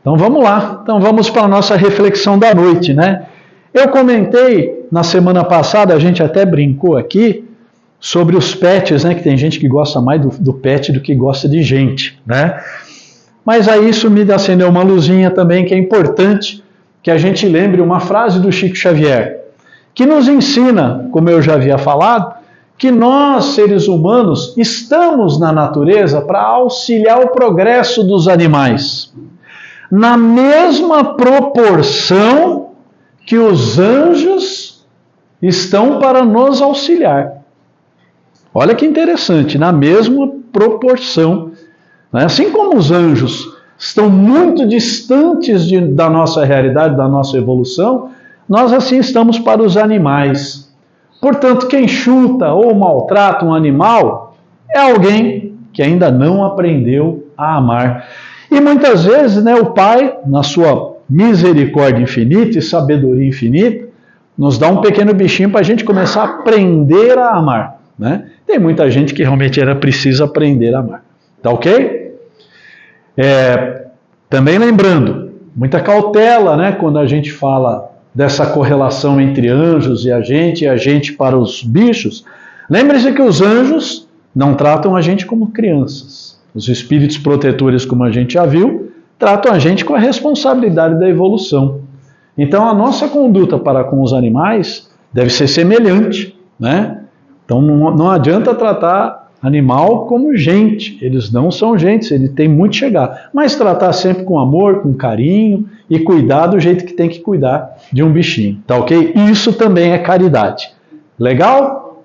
Então vamos lá, então vamos para a nossa reflexão da noite, né? Eu comentei na semana passada, a gente até brincou aqui, sobre os pets, né? Que tem gente que gosta mais do pet do que gosta de gente, né? Mas aí isso me acendeu uma luzinha também, que é importante que a gente lembre uma frase do Chico Xavier, que nos ensina, como eu já havia falado, que nós, seres humanos, estamos na natureza para auxiliar o progresso dos animais, na mesma proporção que os anjos estão para nos auxiliar. Olha que interessante, na mesma proporção. Assim como os anjos estão muito distantes da nossa realidade, da nossa evolução, nós assim estamos para os animais. Portanto, quem chuta ou maltrata um animal é alguém que ainda não aprendeu a amar. E muitas vezes, né, o Pai, na sua misericórdia infinita e sabedoria infinita, nos dá um pequeno bichinho para a gente começar a aprender a amar, né? Tem muita gente que realmente era preciso aprender a amar. Tá ok? Também lembrando, muita cautela, né, quando a gente fala dessa correlação entre anjos e a gente para os bichos. Lembre-se que os anjos não tratam a gente como crianças. Os espíritos protetores, como a gente já viu, tratam a gente com a responsabilidade da evolução. Então a nossa conduta para com os animais deve ser semelhante, né? Então não adianta tratar animal como gente, eles não são gente, ele tem muito a chegar, mas tratar sempre com amor, com carinho e cuidar do jeito que tem que cuidar de um bichinho, tá ok? Isso também é caridade. Legal?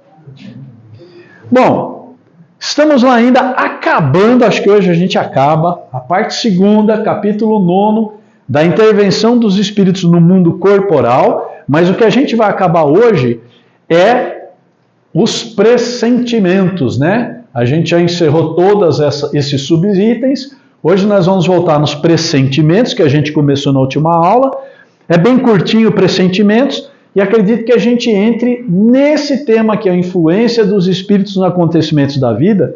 Bom, estamos lá ainda acabando, acho que hoje a gente acaba, a parte 2ª, capítulo 9, da intervenção dos espíritos no mundo corporal, mas o que a gente vai acabar hoje é os pressentimentos, né? A gente já encerrou todos esses subitens. Hoje nós vamos voltar nos pressentimentos, que a gente começou na última aula. É bem curtinho pressentimentos, e acredito que a gente entre nesse tema que é a influência dos espíritos nos acontecimentos da vida,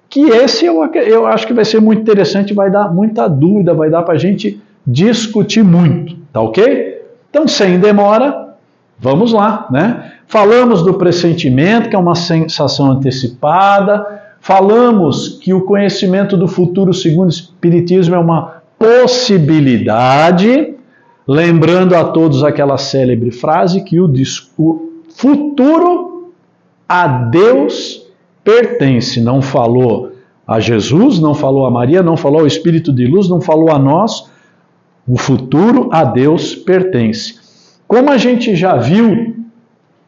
que esse eu acho que vai ser muito interessante, vai dar muita dúvida, vai dar para a gente discutir muito, tá ok? Então, sem demora, vamos lá, né? Falamos do pressentimento, que é uma sensação antecipada. Falamos que o conhecimento do futuro, segundo o Espiritismo, é uma possibilidade. Lembrando a todos aquela célebre frase que o futuro a Deus pertence. Não falou a Jesus, não falou a Maria, não falou ao Espírito de Luz, não falou a nós. O futuro a Deus pertence. Como a gente já viu,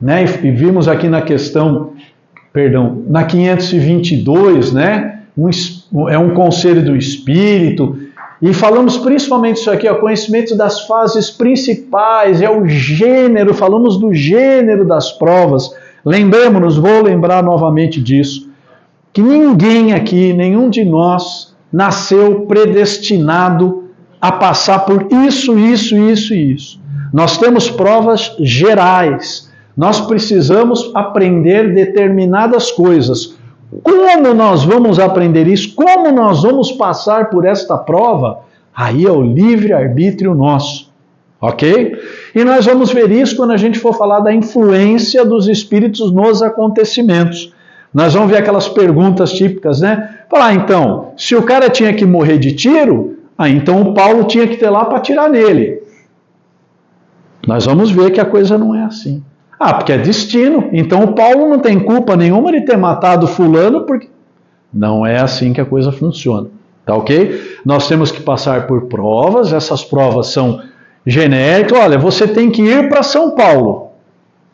né, e vimos aqui na questão, na 522, né, é um conselho do Espírito, e falamos principalmente isso aqui, o conhecimento das fases principais, é o gênero, falamos do gênero das provas. Lembremos-nos, vou lembrar novamente disso, que ninguém aqui, nenhum de nós, nasceu predestinado a passar por isso. Nós temos provas gerais. Nós precisamos aprender determinadas coisas. Como nós vamos aprender isso? Como nós vamos passar por esta prova? Aí é o livre-arbítrio nosso. Ok? E nós vamos ver isso quando a gente for falar da influência dos espíritos nos acontecimentos. Nós vamos ver aquelas perguntas típicas, né? Falar, então, se o cara tinha que morrer de tiro, então o Paulo tinha que ter lá para atirar nele. Nós vamos ver que a coisa não é assim. Porque é destino. Então o Paulo não tem culpa nenhuma de ter matado fulano, porque não é assim que a coisa funciona. Tá ok? Nós temos que passar por provas, essas provas são genéricas. Olha, você tem que ir para São Paulo.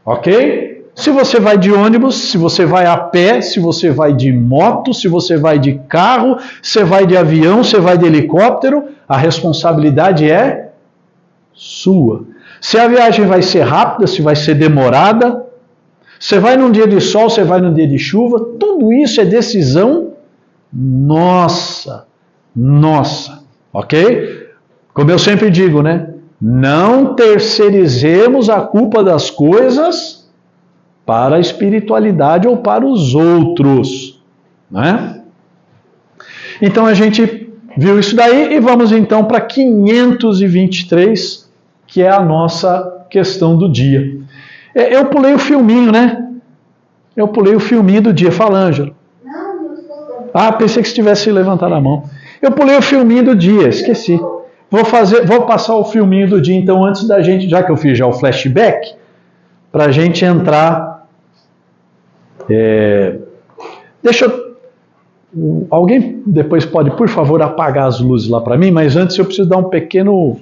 Ok? Se você vai de ônibus, se você vai a pé, se você vai de moto, se você vai de carro, se vai de avião, se vai de helicóptero, a responsabilidade é sua. Se a viagem vai ser rápida, se vai ser demorada, você vai num dia de sol, você vai num dia de chuva, tudo isso é decisão nossa, ok? Como eu sempre digo, né? Não terceirizemos a culpa das coisas para a espiritualidade ou para os outros, né? Então a gente viu isso daí e vamos então para 523, que é a nossa questão do dia. Eu pulei o filminho, né? Eu pulei o filminho do dia. Fala, Ângelo. Ah, pensei que você tivesse levantado a mão. Eu pulei o filminho do dia, esqueci. Vou passar o filminho do dia, então, antes da gente, já que eu fiz já o flashback, para a gente entrar. Deixa eu. Alguém depois pode, por favor, apagar as luzes lá para mim, mas antes eu preciso dar um pequeno.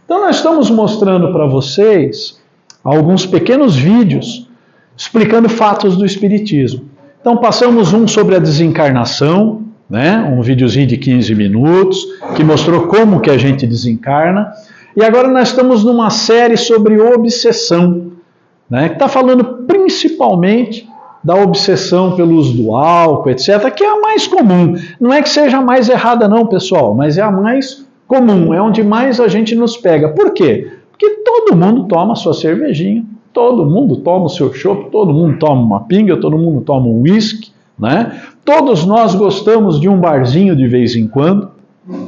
Então, nós estamos mostrando para vocês alguns pequenos vídeos explicando fatos do Espiritismo. Então, passamos um sobre a desencarnação, né? Um videozinho de 15 minutos, que mostrou como que a gente desencarna. E agora nós estamos numa série sobre obsessão, né? Que está falando principalmente da obsessão pelo uso do álcool, etc., que é a mais comum. Não é que seja a mais errada não, pessoal, mas é a mais comum, é onde mais a gente nos pega. Por quê? Porque todo mundo toma a sua cervejinha, todo mundo toma o seu chopp, todo mundo toma uma pinga, todo mundo toma um uísque, né? Todos nós gostamos de um barzinho de vez em quando,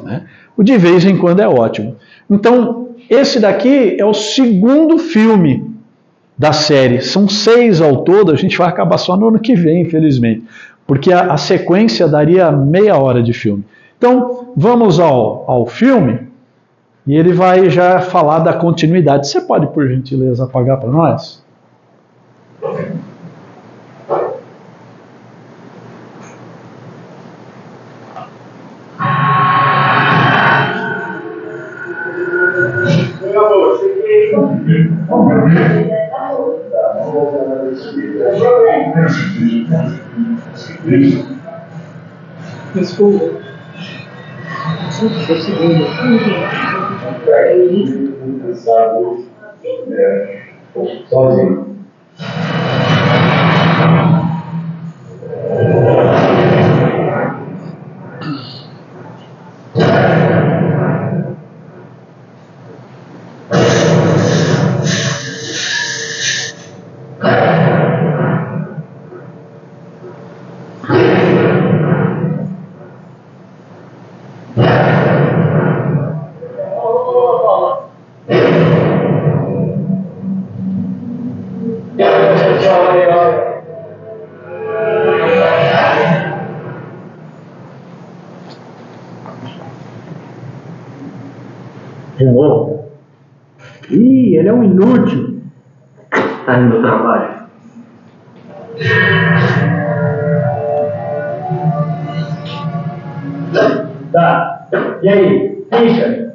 né? O de vez em quando é ótimo. Então, esse daqui é o segundo filme da série. São 6 ao todo, a gente vai acabar só no ano que vem, infelizmente, porque a sequência daria meia hora de filme. Então, vamos ao filme, e ele vai já falar da continuidade. Você pode, por gentileza, apagar para nós? Desculpa. Sozinho. De novo? Ih, ele é um inútil. Tá indo no trabalho. Tá. E aí? Ficha?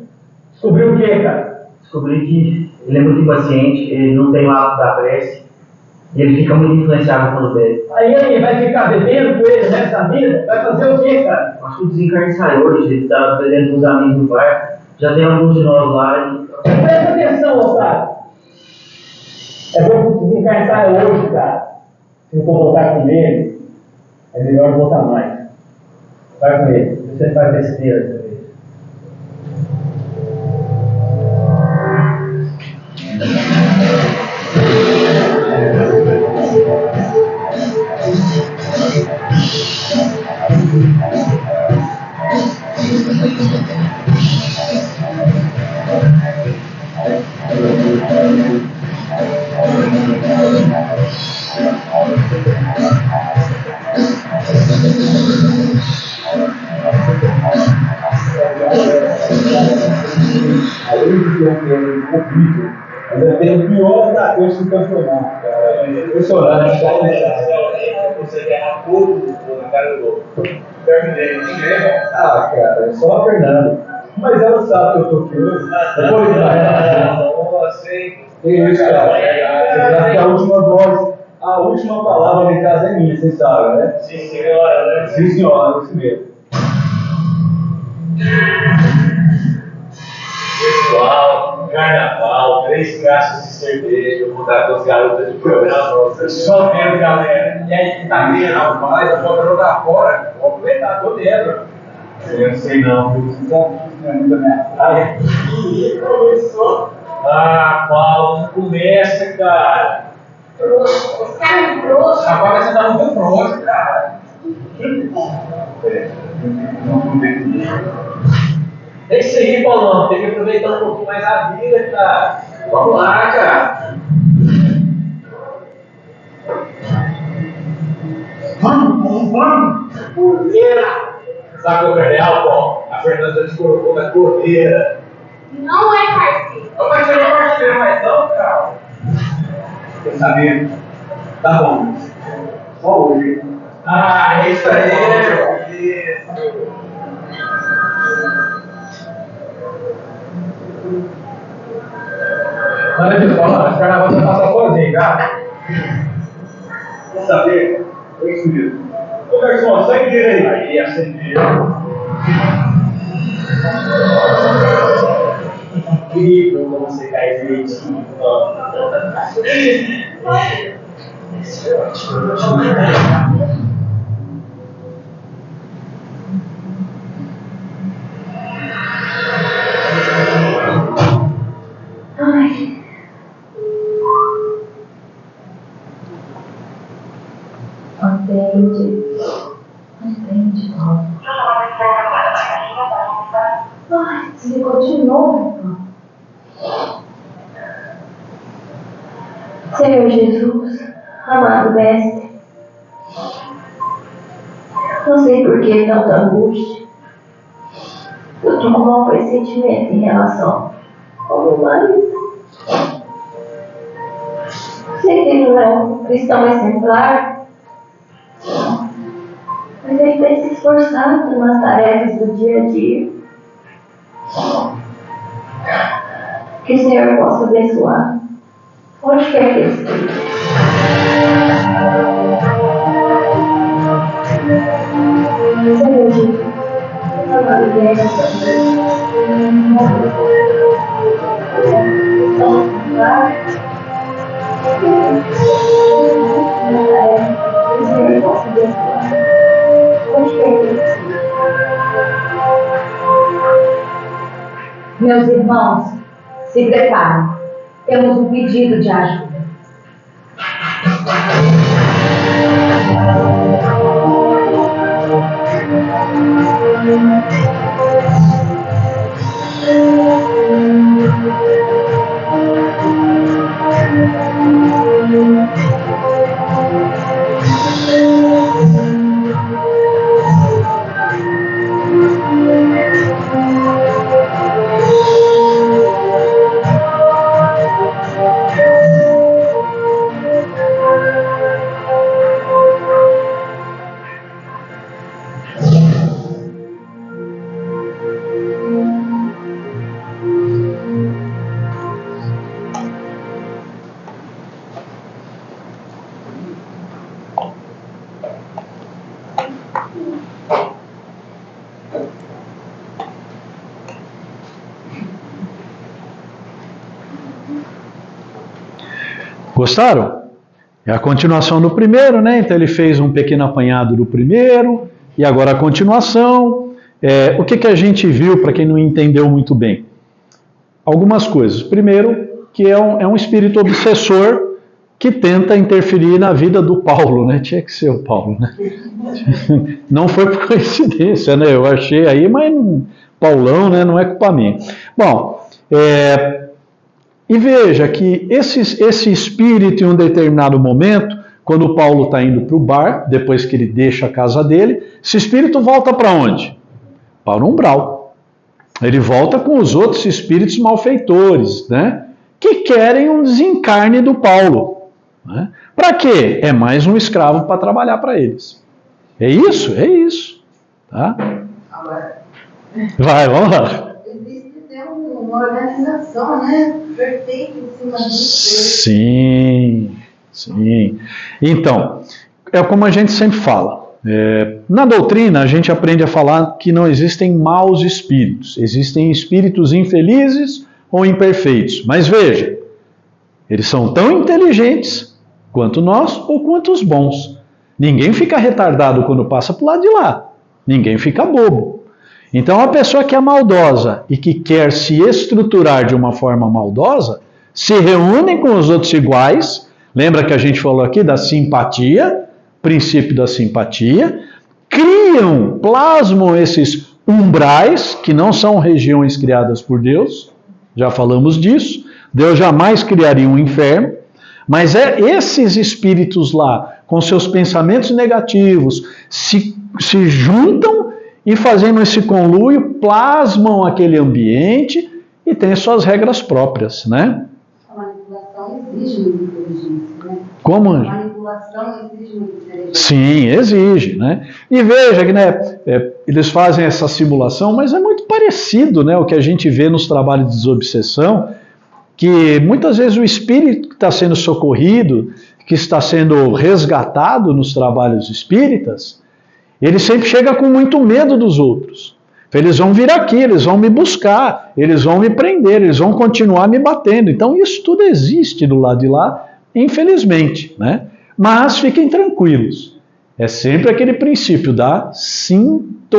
Descobriu o que, cara? Descobri que ele é muito impaciente, ele não tem o hábito da prece, e ele fica muito influenciável quando bebe. Aí, vai ficar bebendo com ele nessa vida? Vai fazer o que, cara? Acho que o desencarne sai hoje, ele tá bebendo com os amigos no bar. Já tem alguns de nós lá e... Presta atenção, otário. É bom que desencarnar hoje, cara. Se não for voltar com ele, é melhor não voltar mais. Vai com ele. Você faz besteira dessa vez. Ainda tem o pior da coisa do campeonato, cara. Impressionante. Você erra pouco na cara do louco. Ah, cara, é só a Fernanda. Mas ela sabe que eu tô aqui hoje. Depois que isso, cara. Você sabe que a última palavra em casa é minha, vocês sabem, né? Sim, senhora, né? Sim, senhora, isso mesmo. Pessoal, carnaval, 3 caixas de cerveja, eu vou dar com as garotas de programa, só vendo, galera. E aí, que tá vendo, rapaz, eu vou jogar fora, vou aproveitar, tô dentro. Eu não sei não, viu? Você tá ainda minha praia. Ih, começou. Ah, Paulo, não começa, cara. Esse cara é grosso. Agora você tá muito grosso, cara. É isso aí, Paulão. Tem que aproveitar um pouquinho mais a vida, cara. Vamos lá, cara. Vamos. Cordeira. Sabe o que é real, Paulo? A Fernanda te colocou na cordeira. Não é parceiro. Mas você não é parceiro mais não, cara. Quer saber? Tá bom. Só hoje. Ah, é isso aí. Olha aqui, Paulo, esse carnaval você passa sozinho, cara. Quer saber? É isso mesmo. Ô, garçom, acende ele aí. Aí, acende. Incrível como você cai direitinho. Ai. Atende, Paulo. Ai, desligou de novo, Paulo. Senhor Jesus, amado mestre, não sei por que tanta angústia. Eu estou com um mau pressentimento em relação ao meu marido. Sei que ele não é um cristão exemplar, mas ele tem se esforçado nas tarefas do dia a dia. Que o Senhor possa abençoar onde quer que ele esteja. Senhor Jesus, amado mestre, Meus irmãos, se preparem. Temos um pedido de ajuda. Gostaram? É a continuação do primeiro, né? Então ele fez um pequeno apanhado do primeiro, e agora a continuação. O que a gente viu, para quem não entendeu muito bem? Algumas coisas. Primeiro, que é um espírito obsessor que tenta interferir na vida do Paulo, né? Tinha que ser o Paulo, né? Não foi por coincidência, né? Eu achei aí, mas Paulão, né? Não é culpa minha. Bom, e veja que esse espírito, em um determinado momento, quando Paulo está indo para o bar, depois que ele deixa a casa dele, esse espírito volta para onde? Para o umbral. Ele volta com os outros espíritos malfeitores, né? Que querem um desencarne do Paulo. Né? Para quê? É mais um escravo para trabalhar para eles. É isso? É isso. Tá? Vai, vamos lá. Uma organização, né? Perfeita em cima disso. Sim. Então, é como a gente sempre fala. Na doutrina, a gente aprende a falar que não existem maus espíritos. Existem espíritos infelizes ou imperfeitos. Mas veja, eles são tão inteligentes quanto nós ou quanto os bons. Ninguém fica retardado quando passa para o lado de lá. Ninguém fica bobo. Então, a pessoa que é maldosa e que quer se estruturar de uma forma maldosa, se reúnem com os outros iguais. Lembra que a gente falou aqui da simpatia, princípio da simpatia. plasmam esses umbrais, que não são regiões criadas por Deus, já falamos disso, Deus jamais criaria um inferno, mas esses espíritos lá, com seus pensamentos negativos, se juntam e fazendo esse conluio, plasmam aquele ambiente e tem suas regras próprias, né? A manipulação exige muita inteligência, né? Como? A manipulação exige muita inteligência. Sim, exige, né? E veja que, né, eles fazem essa simulação, mas é muito parecido, né, o que a gente vê nos trabalhos de desobsessão, que muitas vezes o espírito que está sendo socorrido, que está sendo resgatado nos trabalhos espíritas, ele sempre chega com muito medo dos outros. Eles vão vir aqui, eles vão me buscar, eles vão me prender, eles vão continuar me batendo. Então isso tudo existe do lado de lá, infelizmente, né? Mas fiquem tranquilos, é sempre aquele princípio da sintonia.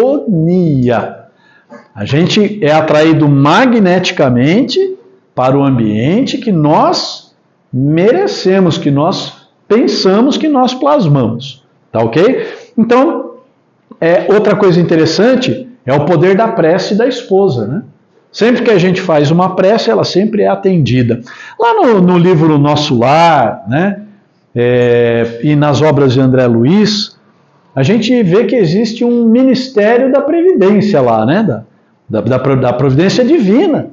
A gente é atraído magneticamente para o ambiente que nós merecemos, que nós pensamos, que nós plasmamos. Tá ok? Então, outra coisa interessante é o poder da prece da esposa, né? Sempre que a gente faz uma prece, ela sempre é atendida. Lá no livro Nosso Lar, né? E nas obras de André Luiz, a gente vê que existe um ministério da previdência lá, né? Da providência divina.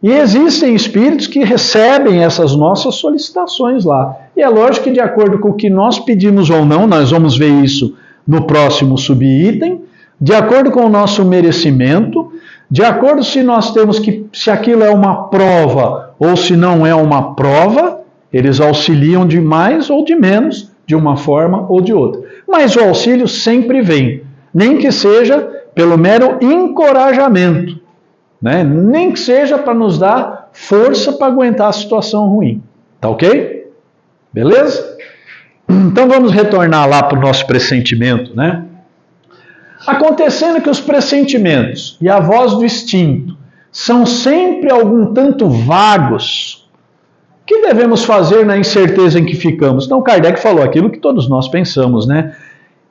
E existem espíritos que recebem essas nossas solicitações lá. E é lógico que de acordo com o que nós pedimos ou não, nós vamos ver isso no próximo subitem, de acordo com o nosso merecimento, de acordo se nós temos se aquilo é uma prova ou se não é uma prova, eles auxiliam de mais ou de menos, de uma forma ou de outra. Mas o auxílio sempre vem, nem que seja pelo mero encorajamento, né? Nem que seja para nos dar força para aguentar a situação ruim. Tá ok? Beleza? Então vamos retornar lá para o nosso pressentimento, né? Acontecendo que os pressentimentos e a voz do instinto são sempre algum tanto vagos, o que devemos fazer na incerteza em que ficamos? Então Kardec falou aquilo que todos nós pensamos, né?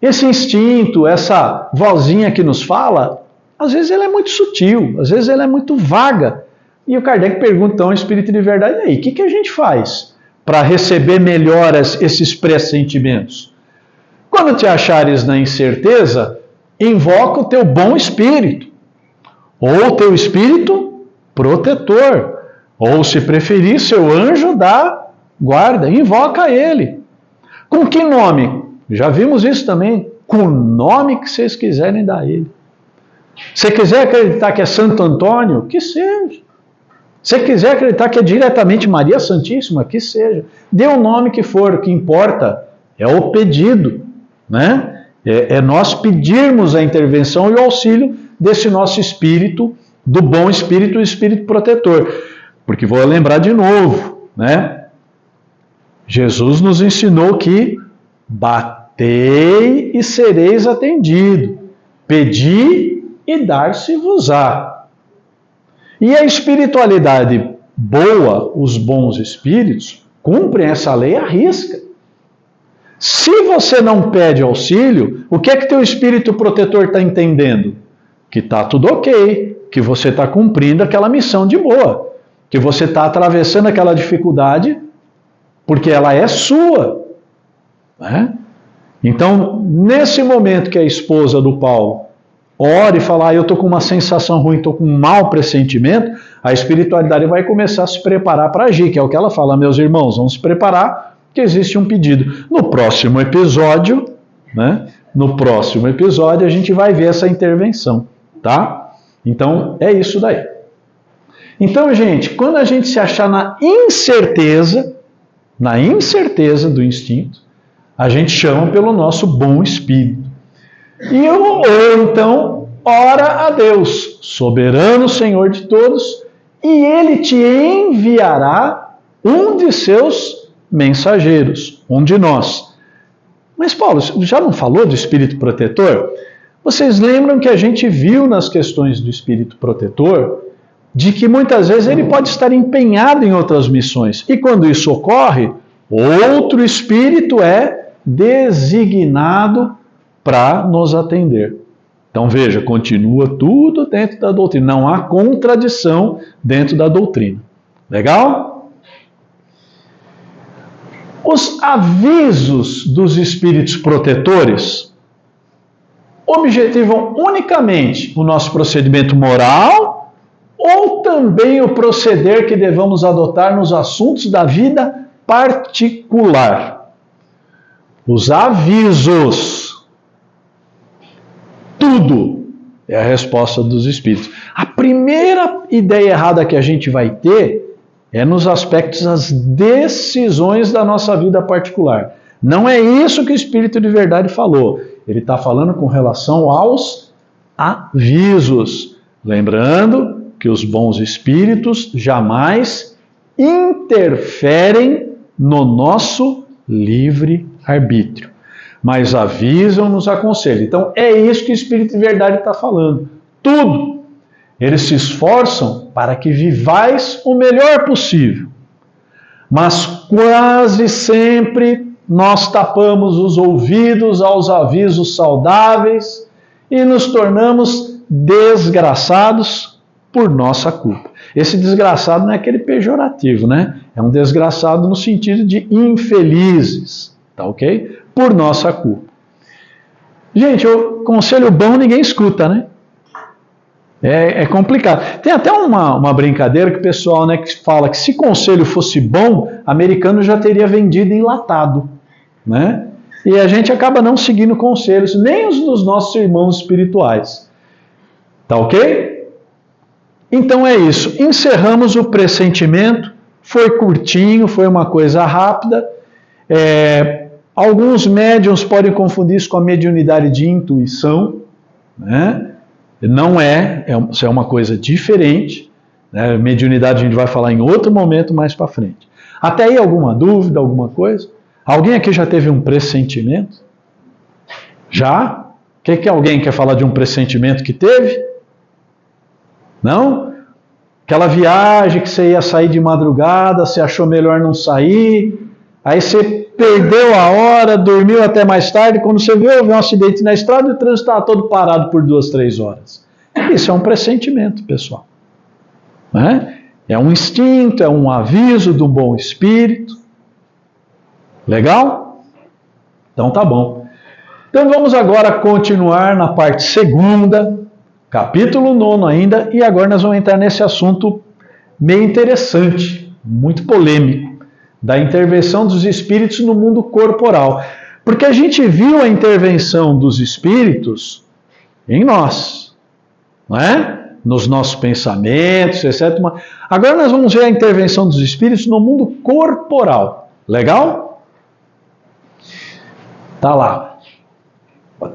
Esse instinto, essa vozinha que nos fala, às vezes ela é muito sutil, às vezes ela é muito vaga. E o Kardec pergunta então ao Espírito de Verdade, e aí, o que a gente faz para receber melhor esses pressentimentos? Quando te achares na incerteza, invoca o teu bom espírito, ou o teu espírito protetor, ou se preferir, seu anjo da guarda, invoca ele. Com que nome? Já vimos isso também, com o nome que vocês quiserem dar a ele. Se quiser acreditar que é Santo Antônio, que seja. Se quiser acreditar que é diretamente Maria Santíssima, que seja. Dê o nome que for, o que importa é o pedido, né? É nós pedirmos a intervenção e o auxílio desse nosso espírito, do bom espírito, o espírito protetor. Porque vou lembrar de novo, né? Jesus nos ensinou que batei e sereis atendido, pedi e dar-se-vos-á. E a espiritualidade boa, os bons espíritos, cumprem essa lei à risca. Se você não pede auxílio, o que é que teu espírito protetor está entendendo? Que está tudo ok, que você está cumprindo aquela missão de boa, que você está atravessando aquela dificuldade porque ela é sua, né? Então, nesse momento que a esposa do Paulo ora e fala, eu estou com uma sensação ruim, estou com um mau pressentimento, a espiritualidade vai começar a se preparar para agir, que é o que ela fala, meus irmãos, vamos se preparar, que existe um pedido. No próximo episódio, né? No próximo episódio a gente vai ver essa intervenção, tá? Então, é isso daí. Então, gente, quando a gente se achar na incerteza do instinto, a gente chama pelo nosso bom espírito. Ou então, ora a Deus, soberano Senhor de todos, e Ele te enviará um de seus mensageiros, um de nós. Mas Paulo, já não falou do espírito protetor? Vocês lembram que a gente viu nas questões do espírito protetor de que muitas vezes ele pode estar empenhado em outras missões. E quando isso ocorre, outro espírito é designado para nos atender. Então veja, continua tudo dentro da doutrina, não há contradição dentro da doutrina. Legal? Os avisos dos espíritos protetores objetivam unicamente o nosso procedimento moral ou também o proceder que devamos adotar nos assuntos da vida particular? Os avisos. Tudo é a resposta dos espíritos. A primeira ideia errada que a gente vai ter é nos aspectos das decisões da nossa vida particular. Não é isso que o Espírito de Verdade falou. Ele está falando com relação aos avisos. Lembrando que os bons espíritos jamais interferem no nosso livre-arbítrio, mas avisam, nos aconselham. Então é isso que o Espírito de Verdade está falando. Tudo. Eles se esforçam para que vivais o melhor possível. Mas quase sempre nós tapamos os ouvidos aos avisos saudáveis e nos tornamos desgraçados por nossa culpa. Esse desgraçado não é aquele pejorativo, né? É um desgraçado no sentido de infelizes, tá ok? Por nossa culpa. Gente, o conselho bom ninguém escuta, né? É complicado. Tem até uma brincadeira que o pessoal, né, que fala que se conselho fosse bom, americano já teria vendido enlatado, né? E a gente acaba não seguindo conselhos, nem os dos nossos irmãos espirituais. Tá ok? Então é isso. Encerramos o pressentimento. Foi curtinho, foi uma coisa rápida. Alguns médiuns podem confundir isso com a mediunidade de intuição, né? Não isso é uma coisa diferente, né? Mediunidade a gente vai falar em outro momento mais para frente. Até aí alguma dúvida, alguma coisa? Alguém aqui já teve um pressentimento? Já? Que alguém quer falar de um pressentimento que teve? Não? Aquela viagem que você ia sair de madrugada, você achou melhor não sair, aí você perdeu a hora, dormiu até mais tarde, quando você viu, houve um acidente na estrada e o trânsito estava todo parado por 2, 3 horas. Isso é um pressentimento, pessoal. Né? É um instinto, é um aviso de um bom espírito. Legal? Então tá bom. Então vamos agora continuar na parte 2ª, capítulo 9 ainda, e agora nós vamos entrar nesse assunto meio interessante, muito polêmico, da intervenção dos espíritos no mundo corporal. Porque a gente viu a intervenção dos espíritos em nós, não é? Nos nossos pensamentos, etc. Agora nós vamos ver a intervenção dos espíritos no mundo corporal. Legal? Tá lá.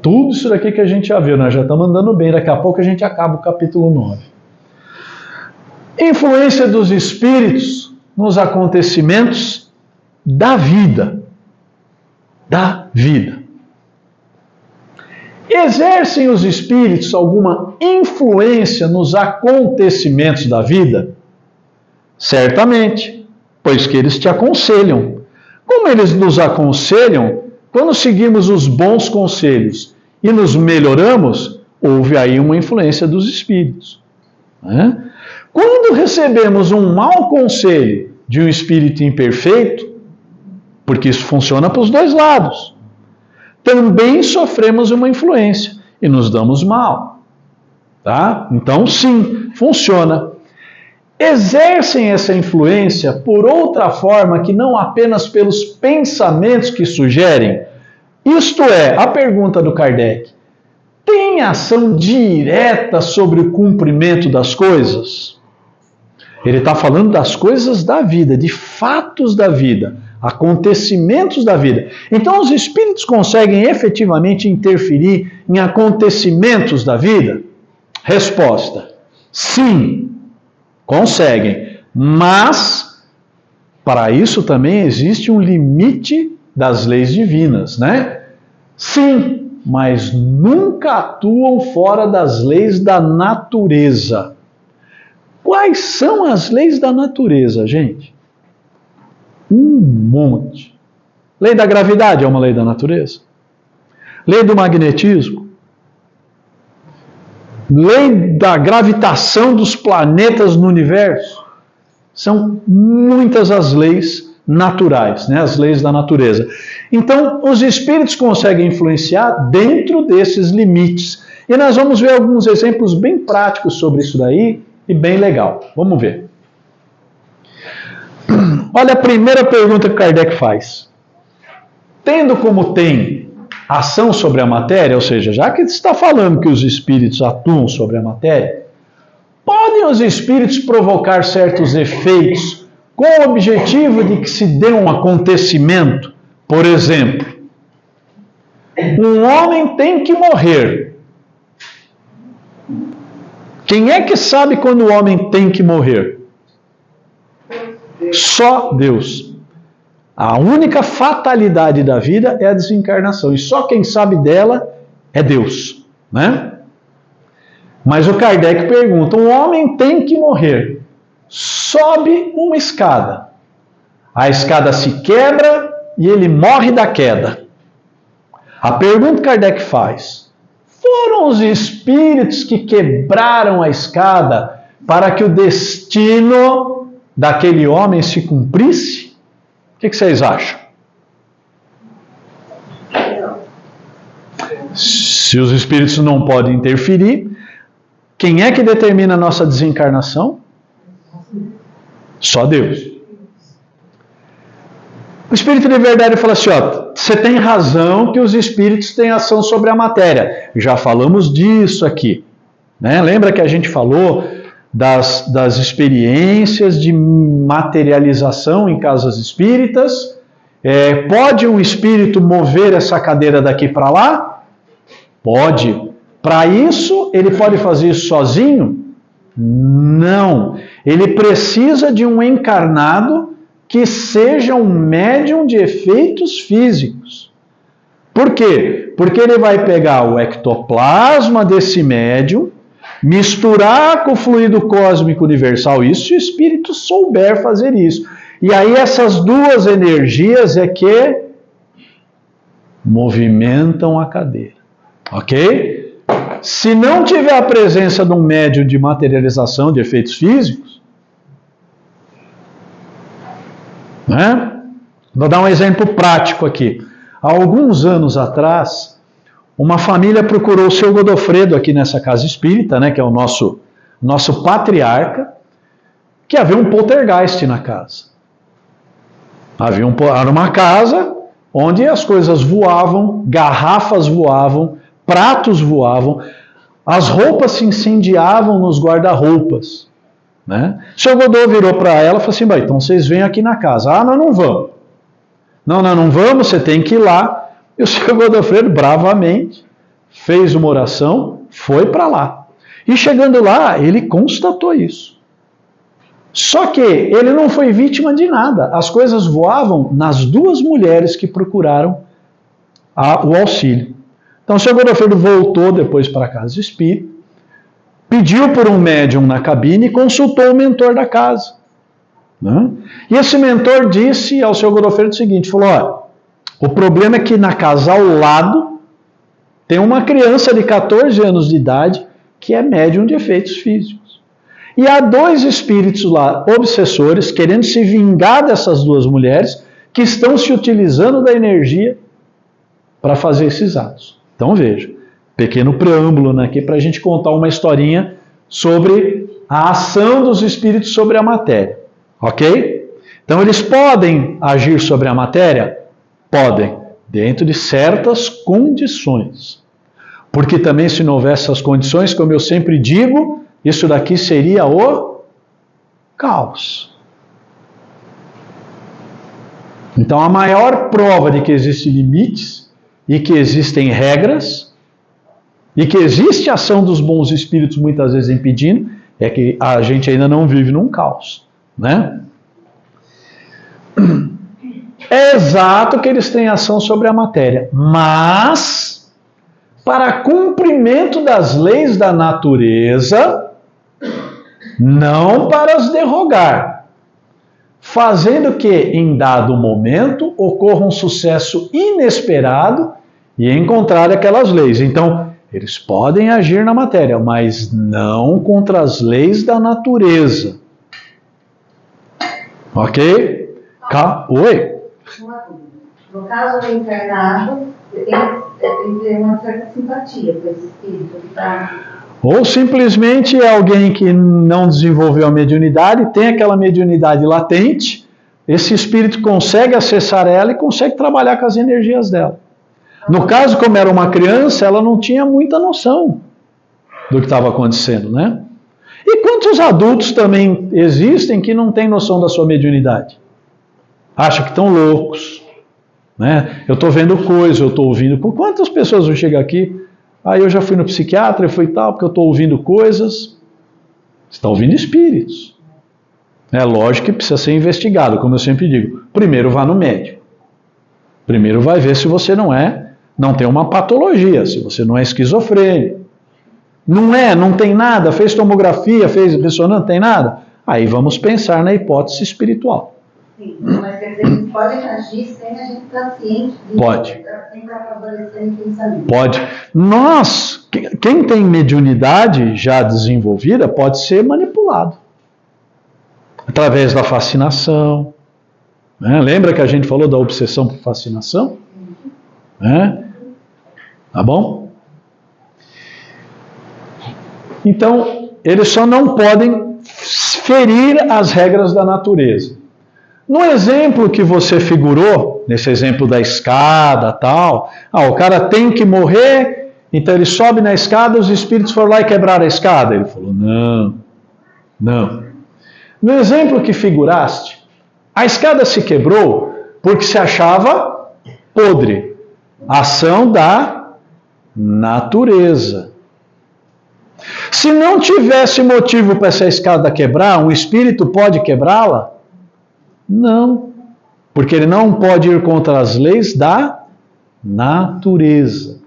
Tudo isso daqui que a gente já viu, nós já estamos andando bem, daqui a pouco a gente acaba o capítulo 9. Influência dos espíritos nos acontecimentos da vida. Da vida. Exercem os espíritos alguma influência nos acontecimentos da vida? Certamente, pois que eles te aconselham. Como eles nos aconselham, quando seguimos os bons conselhos e nos melhoramos, houve aí uma influência dos espíritos. Né? Quando recebemos um mau conselho de um espírito imperfeito, porque isso funciona para os dois lados, também sofremos uma influência e nos damos mal. Tá? Então, sim, funciona. Exercem essa influência por outra forma que não apenas pelos pensamentos que sugerem. Isto é, a pergunta do Kardec: tem ação direta sobre o cumprimento das coisas? Ele está falando das coisas da vida, de fatos da vida, acontecimentos da vida. Então os espíritos conseguem efetivamente interferir em acontecimentos da vida? Resposta: sim, conseguem. Mas para isso também existe um limite das leis divinas, né? Sim, mas nunca atuam fora das leis da natureza. Quais são as leis da natureza, gente? Um monte. Lei da gravidade é uma lei da natureza. Lei do magnetismo, lei da gravitação dos planetas no universo. São muitas as leis naturais, né? As leis da natureza. Então, os espíritos conseguem influenciar dentro desses limites. E nós vamos ver alguns exemplos bem práticos sobre isso daí e bem legal. Vamos ver. Olha a primeira pergunta que Kardec faz. Tendo como tem ação sobre a matéria, ou seja, já que está falando que os espíritos atuam sobre a matéria, podem os espíritos provocar certos efeitos com o objetivo de que se dê um acontecimento? Por exemplo, um homem tem que morrer. Quem é que sabe quando o homem tem que morrer? Só Deus. A única fatalidade da vida é a desencarnação. E só quem sabe dela é Deus, né? Mas o Kardec pergunta, um homem tem que morrer. Sobe uma escada. A escada se quebra e ele morre da queda. A pergunta que Kardec faz, foram os espíritos que quebraram a escada para que o destino daquele homem se cumprisse? O que vocês acham? Se os espíritos não podem interferir, quem é que determina a nossa desencarnação? Só Deus. O Espírito de Verdade fala assim, ó, você tem razão que os espíritos têm ação sobre a matéria. Já falamos disso aqui, né? Lembra que a gente falou das experiências de materialização em casas espíritas? Pode um espírito mover essa cadeira daqui para lá? Pode. Para isso, ele pode fazer isso sozinho? Não. Ele precisa de um encarnado que seja um médium de efeitos físicos. Por quê? Porque ele vai pegar o ectoplasma desse médium, misturar com o fluido cósmico universal, isso se o espírito souber fazer isso. E aí essas duas energias é que movimentam a cadeira. Ok? Se não tiver a presença de um médium de materialização de efeitos físicos, né? Vou dar um exemplo prático aqui. Há alguns anos atrás, uma família procurou o seu Godofredo aqui nessa casa espírita, né, que é o nosso patriarca, que havia um poltergeist na casa. Era uma casa onde as coisas voavam, garrafas voavam, pratos voavam, as roupas se incendiavam nos guarda-roupas. Né? O seu Godô virou para ela e falou assim, então vocês vêm aqui na casa. Ah, nós não vamos. Não, nós não vamos, você tem que ir lá. E o seu Godofredo, bravamente, fez uma oração, foi para lá. E chegando lá, ele constatou isso. Só que ele não foi vítima de nada. As coisas voavam nas duas mulheres que procuraram o auxílio. Então o seu Godofredo voltou depois para a casa espírita, pediu por um médium na cabine e consultou o mentor da casa. Né? E esse mentor disse ao seu Godofredo o seguinte, falou, olha, o problema é que na casa ao lado tem uma criança de 14 anos de idade que é médium de efeitos físicos. E há dois espíritos lá, obsessores, querendo se vingar dessas duas mulheres, que estão se utilizando da energia para fazer esses atos. Então veja, pequeno preâmbulo aqui para a gente contar uma historinha sobre a ação dos espíritos sobre a matéria. Ok? Então eles podem agir sobre a matéria? Podem, dentro de certas condições. Porque também se não houvesse essas condições, como eu sempre digo, isso daqui seria o caos. Então a maior prova de que existem limites e que existem regras e que existe a ação dos bons espíritos muitas vezes impedindo, é que a gente ainda não vive num caos, né? É exato que eles têm ação sobre a matéria, mas para cumprimento das leis da natureza, não para as derrogar, fazendo que, em dado momento, ocorra um sucesso inesperado e encontrar aquelas leis. Então, eles podem agir na matéria, mas não contra as leis da natureza. Ok? Oi? No caso do encarnado, tem que ter uma certa simpatia com esse espírito que está... Ou simplesmente é alguém que não desenvolveu a mediunidade, tem aquela mediunidade latente, esse espírito consegue acessar ela e consegue trabalhar com as energias dela. No caso, como era uma criança, ela não tinha muita noção do que estava acontecendo, né? E quantos adultos também existem que não têm noção da sua mediunidade? Acham que estão loucos, né? Eu estou vendo coisas, eu estou ouvindo... Por quantas pessoas vão chegar aqui? Aí eu já fui no psiquiatra, eu fui tal, porque eu estou ouvindo coisas. Você está ouvindo espíritos. É lógico que precisa ser investigado, como eu sempre digo. Primeiro vá no médico. Primeiro vai ver se você não tem uma patologia, se você não é esquizofrênico. Não tem nada, fez tomografia, fez ressonância, não tem nada. Aí vamos pensar na hipótese espiritual. Sim, mas quer dizer, eles podem agir sem a gente estar ciente disso. Pode. Sem estar favorecendo o pensamento. Pode. Nós, quem tem mediunidade já desenvolvida, pode ser manipulado. Através da fascinação. Né? Lembra que a gente falou da obsessão por fascinação? Né? Tá bom? Então, eles só não podem ferir as regras da natureza. No exemplo que você figurou, nesse exemplo da escada tal, o cara tem que morrer, então ele sobe na escada, os espíritos foram lá e quebraram a escada. Ele falou, não. No exemplo que figuraste, a escada se quebrou porque se achava podre. Ação da natureza. Se não tivesse motivo para essa escada quebrar, um espírito pode quebrá-la? Não, porque ele não pode ir contra as leis da natureza.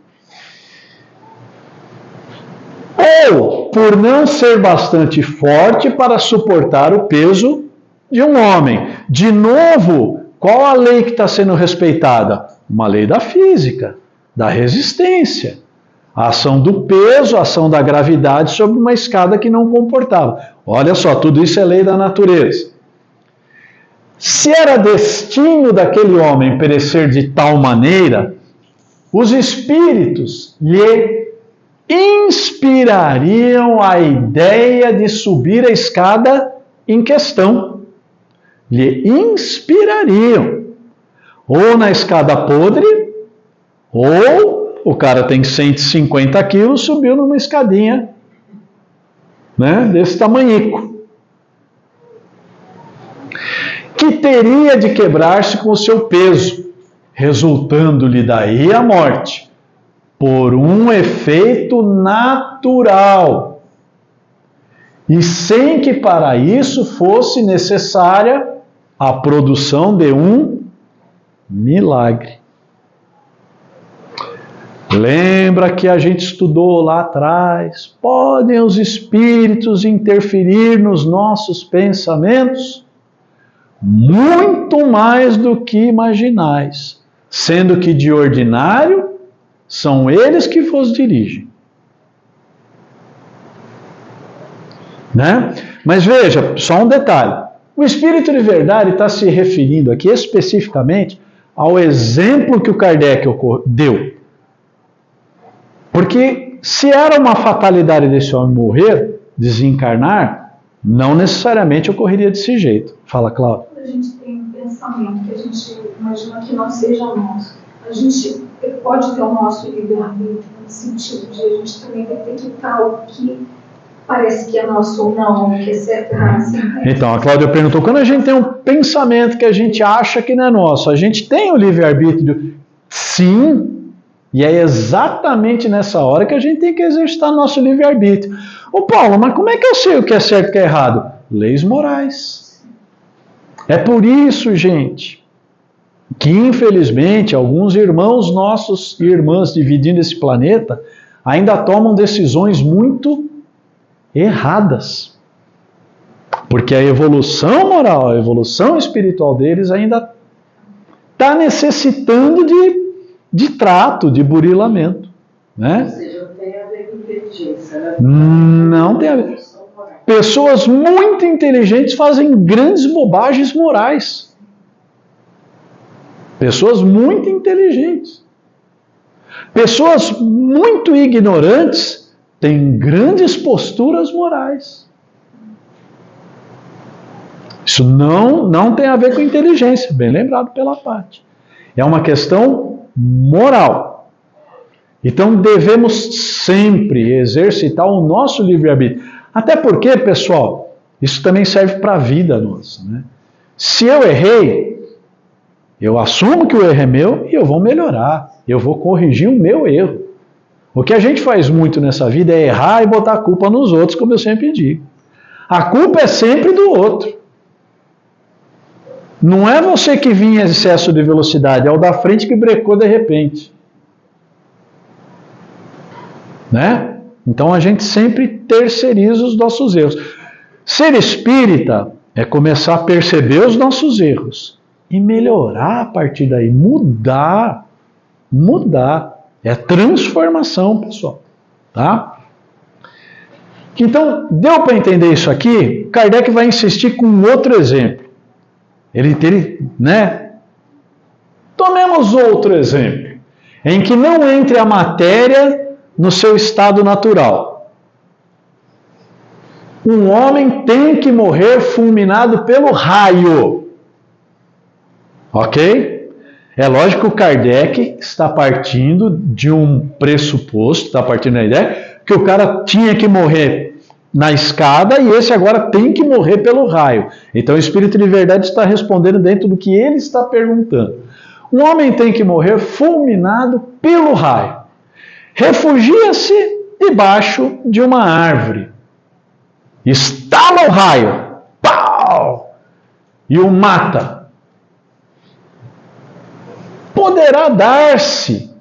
Ou por não ser bastante forte para suportar o peso de um homem. De novo, qual a lei que está sendo respeitada? Uma lei da física, da resistência. A ação do peso, a ação da gravidade sobre uma escada que não comportava. Olha só, tudo isso é lei da natureza. Se era destino daquele homem perecer de tal maneira, os espíritos lhe inspirariam a ideia de subir a escada em questão. Lhe inspirariam. Ou na escada podre, ou o cara tem 150 quilos, subiu numa escadinha, né, desse tamanhico. Que teria de quebrar-se com o seu peso, resultando-lhe daí a morte, por um efeito natural, e sem que para isso fosse necessária a produção de um milagre. Lembra que a gente estudou lá atrás? Podem os espíritos interferir nos nossos pensamentos? Muito mais do que imaginais, sendo que de ordinário são eles que vos dirigem. Né? Mas veja, só um detalhe. O Espírito de Verdade está se referindo aqui especificamente ao exemplo que o Kardec deu. Porque se era uma fatalidade desse homem morrer, desencarnar, não necessariamente ocorreria desse jeito. Fala, Cláudia. A gente tem um pensamento que a gente imagina que não seja nosso. A gente pode ter o nosso livre-arbítrio no sentido de a gente também detectar o que parece que é nosso ou não, o que é certo ou não. Assim, né? Então, a Cláudia perguntou, quando a gente tem um pensamento que a gente acha que não é nosso, a gente tem o livre-arbítrio? Sim, e é exatamente nessa hora que a gente tem que exercitar nosso livre-arbítrio. Ô Paulo, mas como é que eu sei o que é certo e o que é errado? Leis morais. É por isso, gente, que infelizmente alguns irmãos nossos e irmãs dividindo esse planeta ainda tomam decisões muito erradas. Porque a evolução moral, a evolução espiritual deles ainda está necessitando de trato, de burilamento. Né? Ou seja, não tem a ver com inteligência, né? Não tem a ver. Pessoas muito inteligentes fazem grandes bobagens morais. Pessoas muito inteligentes. Pessoas muito ignorantes têm grandes posturas morais. Isso não tem a ver com inteligência, bem lembrado pela Paty. É uma questão moral. Então devemos sempre exercitar o nosso livre-arbítrio. Até porque, pessoal, isso também serve para a vida nossa. Né? Se eu errei, eu assumo que o erro é meu e eu vou melhorar. Eu vou corrigir o meu erro. O que a gente faz muito nessa vida é errar e botar a culpa nos outros, como eu sempre digo. A culpa é sempre do outro. Não é você que vinha em excesso de velocidade, é o da frente que brecou de repente. Né? Então a gente sempre terceiriza os nossos erros. Ser espírita é começar a perceber os nossos erros e melhorar a partir daí, mudar. É transformação, pessoal. Tá? Então, deu para entender isso aqui? Kardec vai insistir com outro exemplo. Né? Tomemos outro exemplo, em que não entre a matéria no seu estado natural. Um homem tem que morrer fulminado pelo raio. Ok? É lógico que o Kardec está partindo de um pressuposto, está partindo da ideia que o cara tinha que morrer na escada e esse agora tem que morrer pelo raio. Então o Espírito de Verdade está respondendo dentro do que ele está perguntando. Um homem tem que morrer fulminado pelo raio. Refugia-se debaixo de uma árvore. Estala o raio. Pau! E o mata. Poderá dar-se.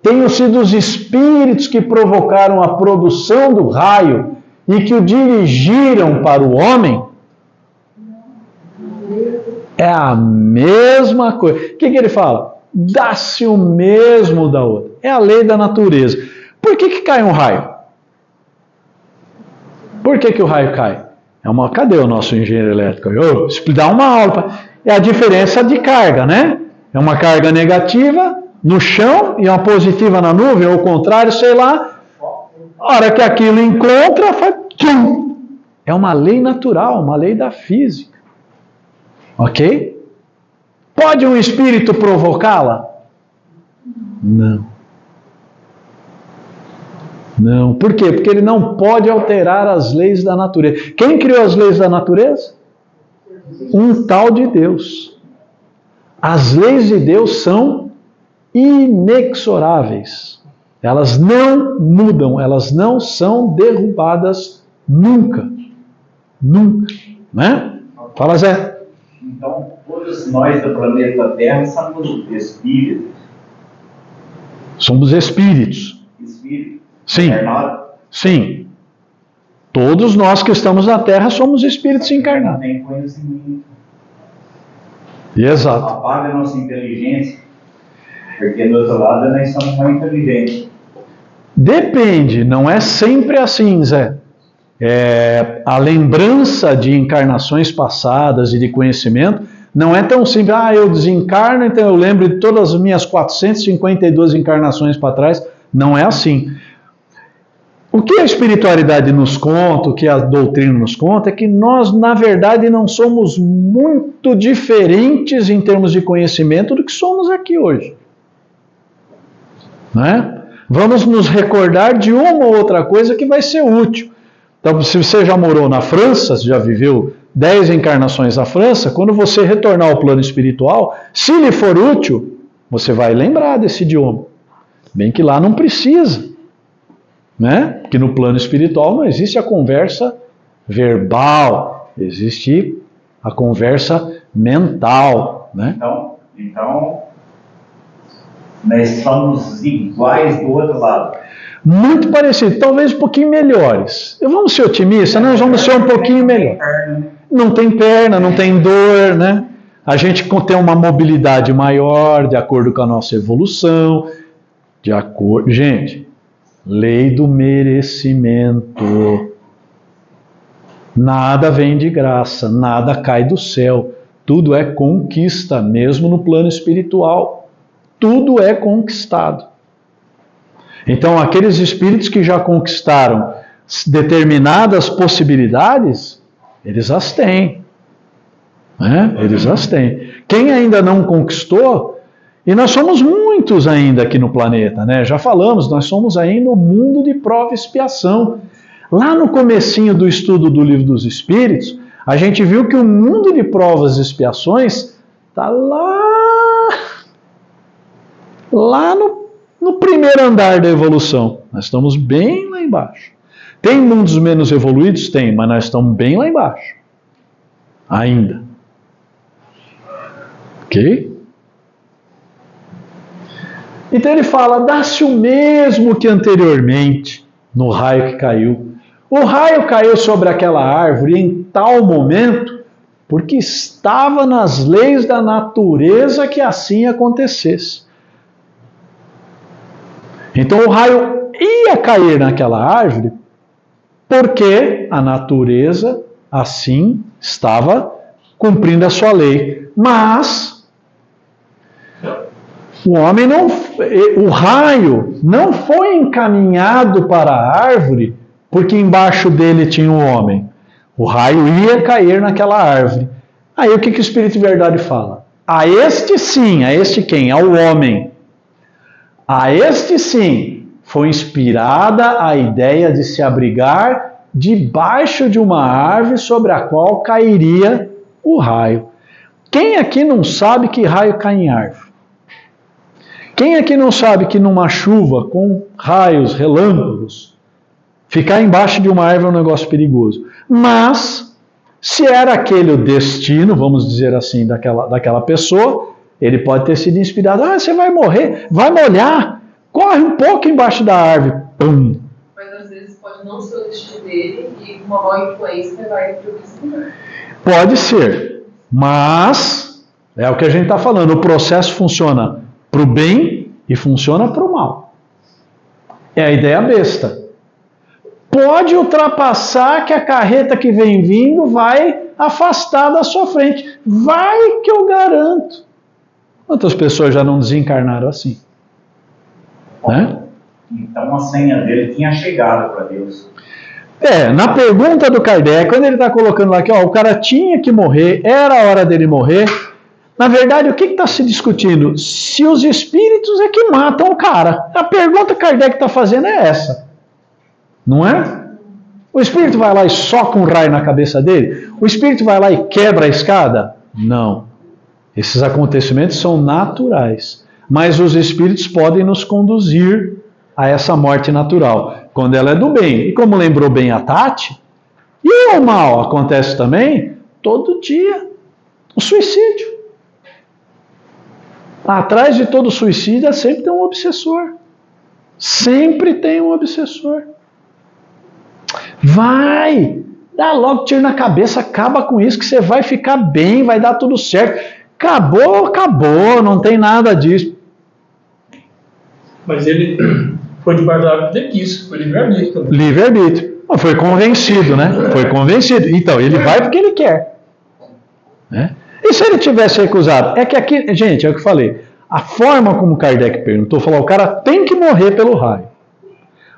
Tenham sido os espíritos que provocaram a produção do raio e que o dirigiram para o homem? É a mesma coisa. O que ele fala? Dá-se o mesmo da outra. É a lei da natureza. Por que cai um raio? Por que o raio cai? Cadê o nosso engenheiro elétrico? Dá uma aula. É a diferença de carga, né? É uma carga negativa no chão e uma positiva na nuvem, ou o contrário, sei lá. A hora que aquilo encontra, faz tchum. É uma lei natural, uma lei da física. Ok? Pode um espírito provocá-la? Não. Não. Por quê? Porque ele não pode alterar as leis da natureza. Quem criou as leis da natureza? Um tal de Deus. As leis de Deus são inexoráveis. Elas não mudam, elas não são derrubadas nunca. Nunca. Né? Fala, Zé. Então, todos nós do planeta Terra somos espíritos. Somos espíritos. Espíritos. Sim. Sim. Todos nós que estamos na Terra somos espíritos encarnados. Não tem conhecimento. Exato. Apaga a nossa inteligência, porque do outro lado nós somos mais inteligentes. Depende, não é sempre assim, Zé. A lembrança de encarnações passadas e de conhecimento não é tão simples. Eu desencarno, então eu lembro de todas as minhas 452 encarnações para trás. Não é assim. O que a espiritualidade nos conta, o que a doutrina nos conta, é que nós, na verdade, não somos muito diferentes em termos de conhecimento do que somos aqui hoje. Né? Vamos nos recordar de uma ou outra coisa que vai ser útil. Então, se você já morou na França, já viveu 10 encarnações na França, quando você retornar ao plano espiritual, se lhe for útil, você vai lembrar desse idioma. Bem que lá não precisa. Né? Porque no plano espiritual não existe a conversa verbal, existe a conversa mental. Né? Então, nós somos iguais do outro lado. Muito parecido, talvez um pouquinho melhores. Vamos ser otimistas, nós vamos ser um pouquinho melhor. Não tem perna, não tem dor, né? A gente tem uma mobilidade maior de acordo com a nossa evolução, Gente, lei do merecimento. Nada vem de graça, nada cai do céu. Tudo é conquista, mesmo no plano espiritual. Tudo é conquistado. Então, aqueles espíritos que já conquistaram determinadas possibilidades, eles as têm. Né? Eles as têm. Quem ainda não conquistou, e nós somos muitos ainda aqui no planeta, né? Já falamos, nós somos ainda no mundo de prova e expiação. Lá no comecinho do estudo do Livro dos Espíritos, a gente viu que o mundo de provas e expiações está lá no primeiro andar da evolução. Nós estamos bem lá embaixo. Tem mundos menos evoluídos? Tem, mas nós estamos bem lá embaixo. Ainda. Ok? Então ele fala, dá-se o mesmo que anteriormente, no raio que caiu. O raio caiu sobre aquela árvore em tal momento, porque estava nas leis da natureza que assim acontecesse. Então o raio ia cair naquela árvore, porque a natureza assim estava cumprindo a sua lei. Mas o raio não foi encaminhado para a árvore porque embaixo dele tinha um homem. O raio ia cair naquela árvore. Aí o que o Espírito de Verdade fala? A este sim, a este quem? Ao homem. A este sim foi inspirada a ideia de se abrigar debaixo de uma árvore sobre a qual cairia o raio. Quem aqui não sabe que raio cai em árvore? Quem aqui não sabe que numa chuva com raios, relâmpagos, ficar embaixo de uma árvore é um negócio perigoso? Mas, se era aquele o destino, vamos dizer assim, daquela pessoa, ele pode ter sido inspirado. Ah, você vai morrer, vai molhar, corre um pouco embaixo da árvore. Pum. Mas às vezes pode não ser o destino dele e uma má influência vai para o destino. Pode ser, mas é o que a gente está falando, o processo funciona para o bem e funciona para o mal. É a ideia besta. Pode ultrapassar que a carreta que vem vindo vai afastar da sua frente. Vai que eu garanto. Quantas pessoas já não desencarnaram assim? Né? Então a senha dele tinha chegado para Deus. Na pergunta do Kardec, quando ele está colocando lá que o cara tinha que morrer, era a hora dele morrer. Na verdade, o que está se discutindo? Se os espíritos é que matam o cara. A pergunta que Kardec está fazendo é essa. Não é? O espírito vai lá e soca um raio na cabeça dele? O espírito vai lá e quebra a escada? Não. Esses acontecimentos são naturais. Mas os espíritos podem nos conduzir a essa morte natural, quando ela é do bem. E como lembrou bem a Tati, e o mal acontece também todo dia. O suicídio. Atrás de todo suicídio sempre tem um obsessor. Sempre tem um obsessor. Vai! Dá logo tiro na cabeça, acaba com isso que você vai ficar bem, vai dar tudo certo. Acabou, não tem nada disso. Mas ele foi debaixo da árvore porque quis, foi livre-arbítrio. Livre-arbítrio. Foi convencido, né? Foi convencido. Então, ele vai porque ele quer. Né? E se ele tivesse recusado? É que aqui, gente, é o que eu falei. A forma como Kardec perguntou, falou, o cara tem que morrer pelo raio.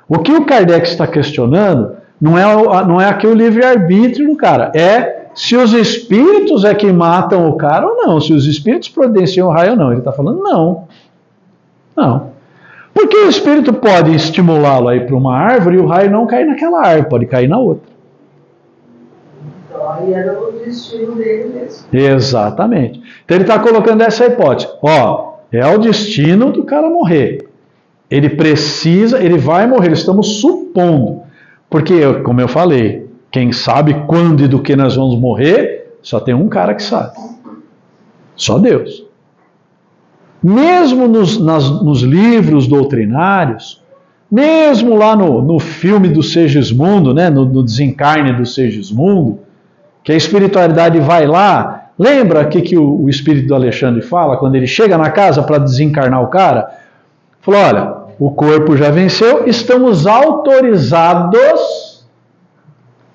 O que o Kardec está questionando não é aqui o livre-arbítrio do cara. É se os espíritos é que matam o cara ou não. Se os espíritos providenciam o raio ou não. Ele está falando não. Não. Porque o espírito pode estimulá-lo a ir para uma árvore e o raio não cair naquela árvore, pode cair na outra. Então aí era o destino dele mesmo. Exatamente. Então ele está colocando essa hipótese. É o destino do cara morrer. Ele vai morrer, estamos supondo. Porque, como eu falei, quem sabe quando e do que nós vamos morrer, só tem um cara que sabe. Só Deus. Mesmo nos livros doutrinários, mesmo lá no filme do Segismundo, né, no desencarne do Segismundo, que a espiritualidade vai lá Lembra que o espírito do Alexandre fala, quando ele chega na casa para desencarnar o cara? Falou, olha, o corpo já venceu, estamos autorizados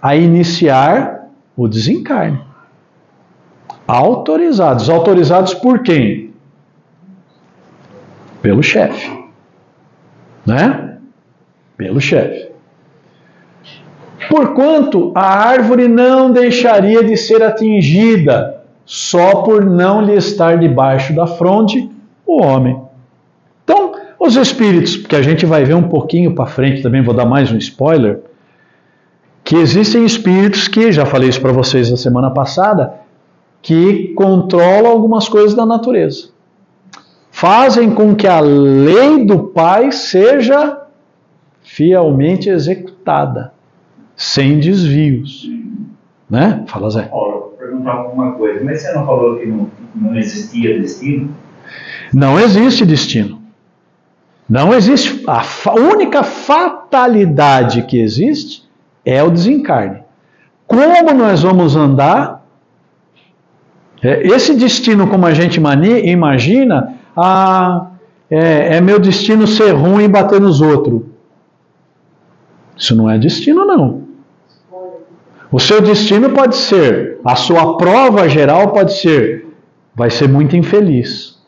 a iniciar o desencarne. Autorizados. Autorizados por quem? Pelo chefe. Né? Pelo chefe. Porquanto a árvore não deixaria de ser atingida, só por não lhe estar debaixo da fronde o homem. Então, os espíritos, que a gente vai ver um pouquinho para frente também, vou dar mais um spoiler, que existem espíritos que, já falei isso para vocês na semana passada, que controlam algumas coisas da natureza. Fazem com que a lei do Pai seja fielmente executada, sem desvios. Né? Fala, Zé. Paulo, vou perguntar alguma coisa, mas você não falou que não existia destino? Não existe destino. Não existe. A única fatalidade que existe é o desencarne. Como nós vamos andar? Esse destino, como a gente imagina, é meu destino ser ruim e bater nos outros. Isso não é destino, não. O seu destino pode ser, a sua prova geral pode ser, vai ser muito infeliz.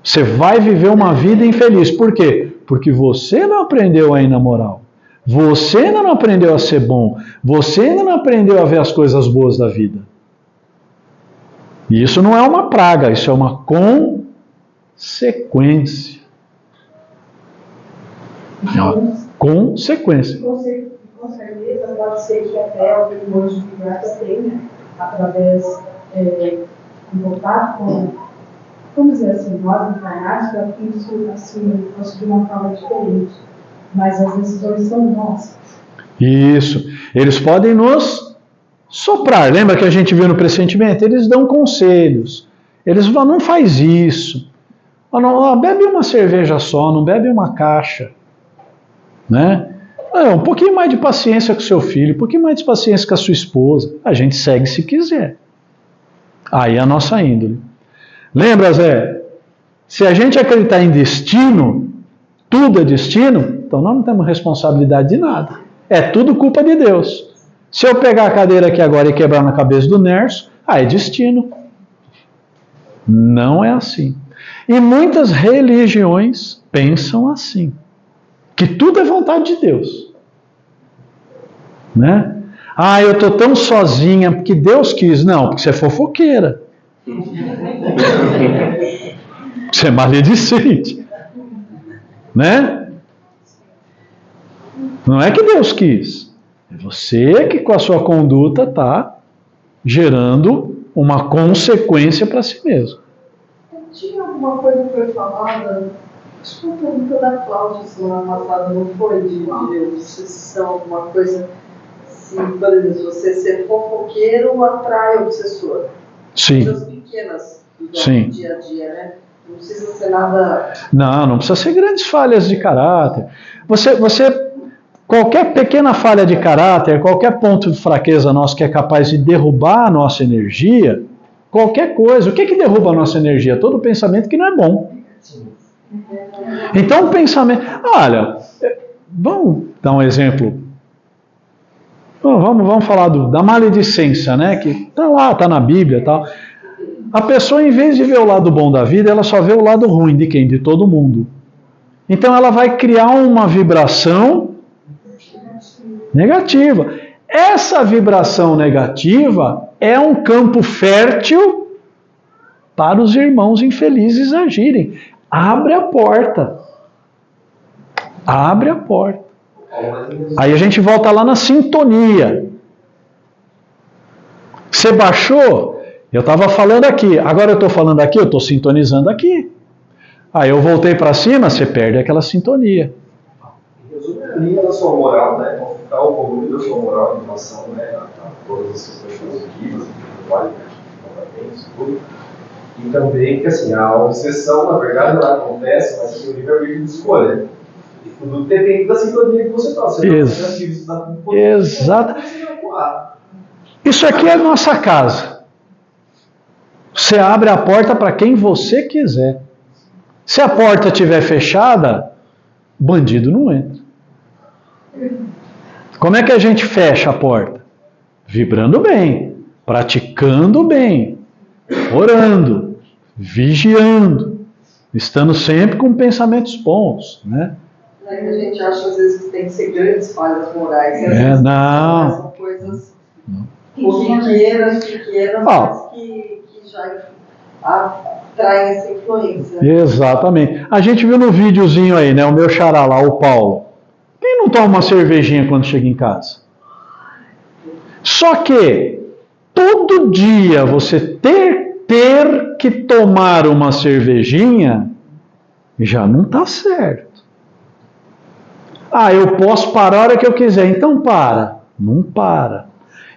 Você vai viver uma vida infeliz. Por quê? Porque você não aprendeu a ir na moral. Você ainda não aprendeu a ser bom. Você ainda não aprendeu a ver as coisas boas da vida. E isso não é uma praga, isso é uma consequência. É uma consequência. Com certeza pode ser que até o primor de Vigarta tenha, através do contato com, vamos dizer assim, nós encarnados, para que isso assim, fosse de uma forma diferente. Mas as decisões são nossas. Isso. Eles podem nos soprar. Lembra que a gente viu no pressentimento? Eles dão conselhos. Eles falam, não faz isso. Não, bebe uma cerveja só, não bebe uma caixa. Né? Um pouquinho mais de paciência com o seu filho, um pouquinho mais de paciência com a sua esposa. A gente segue se quiser. Aí é a nossa índole. Lembra, Zé? Se a gente acreditar em destino, tudo é destino, então nós não temos responsabilidade de nada. É tudo culpa de Deus. Se eu pegar a cadeira aqui agora e quebrar na cabeça do Nerso, é destino. Não é assim. E muitas religiões pensam assim. Que tudo é vontade de Deus. Né? Eu estou tão sozinha porque Deus quis. Não, porque você é fofoqueira. Você é maledicente. Né? Não é que Deus quis. É você que com a sua conduta está gerando uma consequência para si mesmo. Tinha alguma coisa que foi falada, acho que uma pergunta da Cláudia semana passada, não foi? De obsessão, alguma coisa, se, por exemplo, você ser fofoqueiro atrai obsessor. Sim. Coisas pequenas do Sim. dia a dia, né? Não precisa ser nada... Não precisa ser grandes falhas de caráter. Qualquer pequena falha de caráter, qualquer ponto de fraqueza nosso que é capaz de derrubar a nossa energia, qualquer coisa. O que derruba a nossa energia? Todo pensamento que não é bom. Então o pensamento... Olha, vamos dar um exemplo. Vamos falar da maledicência, né? Que está lá, está na Bíblia e tal. A pessoa, em vez de ver o lado bom da vida, ela só vê o lado ruim de quem? De todo mundo. Então ela vai criar uma vibração negativa. Essa vibração negativa é um campo fértil para os irmãos infelizes agirem. Abre a porta. Abre a porta. Aí a gente volta lá na sintonia. Você baixou? Eu estava falando aqui, agora eu estou falando aqui, eu estou sintonizando aqui. Aí eu voltei para cima, você perde aquela sintonia. Resume a linha da sua moral, né? Como está o volume da sua moral em relação, né, a todas as questões positivas, comportamentos, tudo. E também que assim, a obsessão, na verdade, ela acontece, mas assim, o livre-arbítrio de escolha. E tudo depende da sintonia que você está. Você Exato. Isso aqui é a nossa casa. Você abre a porta para quem você quiser. Se a porta estiver fechada, bandido não entra. Como é que a gente fecha a porta? Vibrando bem, praticando bem, orando, vigiando, estando sempre com pensamentos bons, né? A gente acha às vezes que tem que ser grandes falhas morais. Não. São coisas pequenas, mas que já atraem essa influência. Exatamente. A gente viu no videozinho aí, né? O meu xará lá, o Paulo. Quem não toma uma cervejinha quando chega em casa? Só que todo dia você ter que tomar uma cervejinha já não está certo. Ah, eu posso parar a hora que eu quiser. Então para. Não para.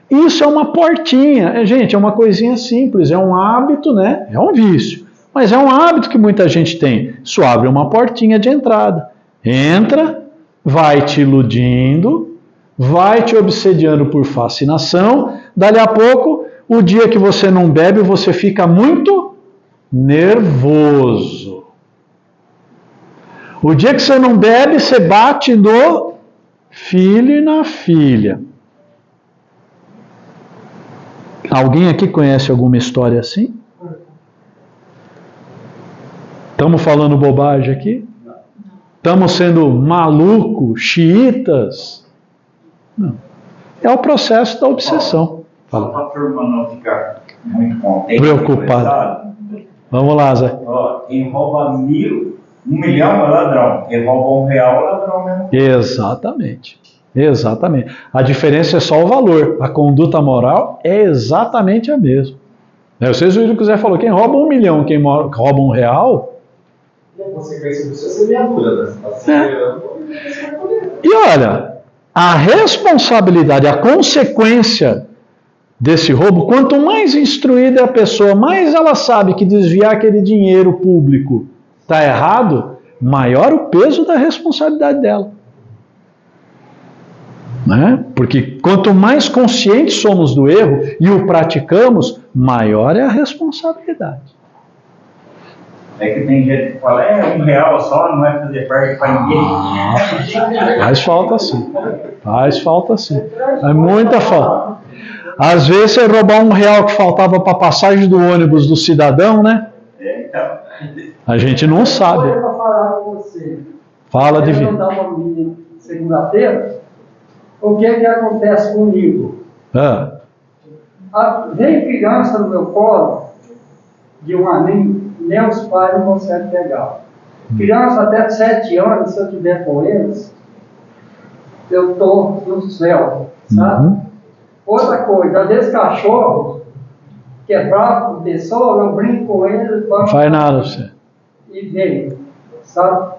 Isso é uma portinha. Gente, é uma coisinha simples. É um hábito, né? É um vício. Mas é um hábito que muita gente tem. Isso abre uma portinha de entrada. Entra, vai te iludindo, vai te obsediando por fascinação. Dali a pouco, o dia que você não bebe, você fica muito nervoso. O dia que você não bebe, você bate no filho e na filha. Alguém aqui conhece alguma história assim? Estamos falando bobagem aqui? Estamos sendo malucos, xiitas? Não. É o processo da obsessão. Só para a turma não ficar muito contente. Preocupado. Vamos lá, Zé. Quem rouba 1 milhão é ladrão. Quem rouba R$1 é ladrão mesmo. Exatamente. Exatamente. A diferença é só o valor. A conduta moral é exatamente a mesma. Vocês viram que o Zé falou, quem rouba 1 milhão, quem rouba R$1... E a consequência disso é semeadura, né? Você está semeando, E olha, a responsabilidade, a consequência desse roubo, quanto mais instruída é a pessoa, mais ela sabe que desviar aquele dinheiro público está errado, maior o peso da responsabilidade dela. Né? Porque quanto mais conscientes somos do erro e o praticamos, maior é a responsabilidade. É que tem gente que fala, R$1 só, não é fazer parte para ninguém. Faz falta sim. Faz falta sim. É muita falta. Às vezes você roubar R$1 que faltava para a passagem do ônibus do cidadão, né? Então. A gente não sabe. Eu vou falar com você. Fala, Divino. Segunda-feira, o que acontece comigo? Vem criança no meu colo de um amigo, nem os pais não conseguem pegar. Criança até 7 anos, se eu estiver com eles, eu estou no céu, sabe? Outra coisa, às vezes cachorro, que é bravo com pessoa, eu brinco com ele. Não faz nada você. E vem, sabe?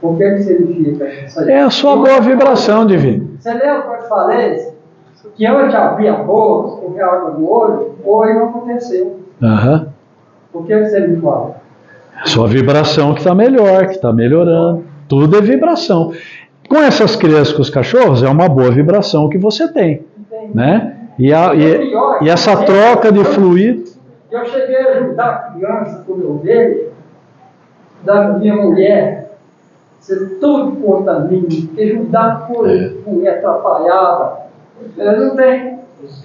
Por que significa isso aí? É a sua boa vibração, Divino. Você lembra que eu falei que antes de abrir a boca, escorrer a água do olho, hoje não aconteceu. Por que você me fala? Sua vibração que está melhor, que está melhorando. Tudo é vibração. Com essas crianças, com os cachorros, é uma boa vibração que você tem. Né? E essa troca de fluido. Eu cheguei a ajudar a criança com meu velho, da minha mulher, ser tudo contra mim, ajudar por mulher atrapalhada. Eu não tenho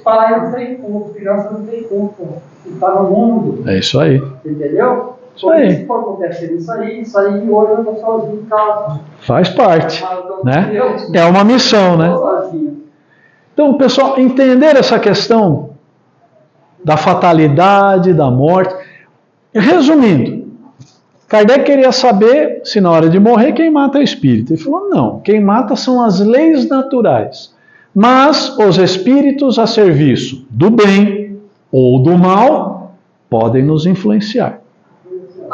pai, não tem culpa, criança não tem culpa. Está no mundo. É isso aí. Entendeu? Isso aí. Se for acontecer isso aí hoje eu estou sozinho em casa. Faz parte. Né? É uma missão, né? Então, pessoal, entender essa questão da fatalidade, da morte. Resumindo, Kardec queria saber se na hora de morrer quem mata é o espírito. Ele falou, não, quem mata são as leis naturais. Mas os espíritos a serviço do bem ou do mal podem nos influenciar.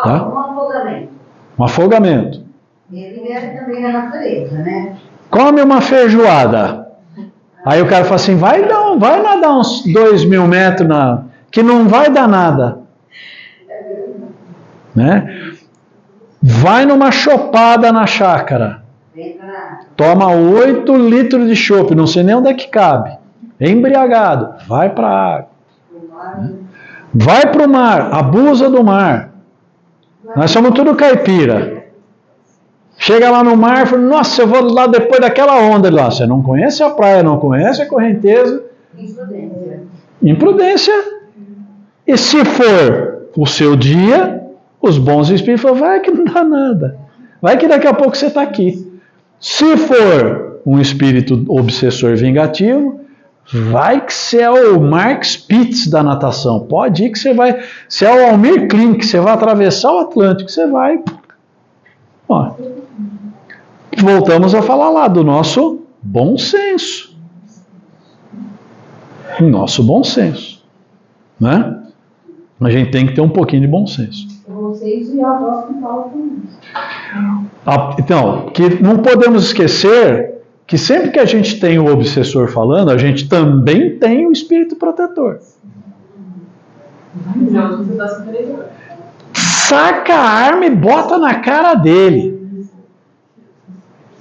Tá? Um afogamento. Um afogamento. Ele vem também da natureza, né? Come uma feijoada. Aí o cara fala assim, vai nadar uns 2.000 metros, que não vai dar nada. Né? Vai numa chopada na chácara. Toma 8 litros de chopp, não sei nem onde é que cabe. Embriagado, vai para a água. Né? Vai para o mar, abusa do mar. Nós somos tudo caipira. Chega lá no mar e fala, nossa, eu vou lá depois daquela onda lá. Você não conhece a praia, não conhece a correnteza. Imprudência. E se for o seu dia, os bons espíritos falam, vai que não dá nada. Vai que daqui a pouco você está aqui. Se for um espírito obsessor vingativo, vai que você é o Mark Spitz da natação. Pode ir que você vai. Se é o Almir Klink, você vai atravessar o Atlântico, você vai. Ó. Voltamos a falar lá do nosso bom senso. Nosso bom senso. Né? A gente tem que ter um pouquinho de bom senso. Vocês e a voz que fala com isso. Então, que não podemos esquecer que sempre que a gente tem o obsessor falando, a gente também tem o espírito protetor. Saca a arma e bota na cara dele.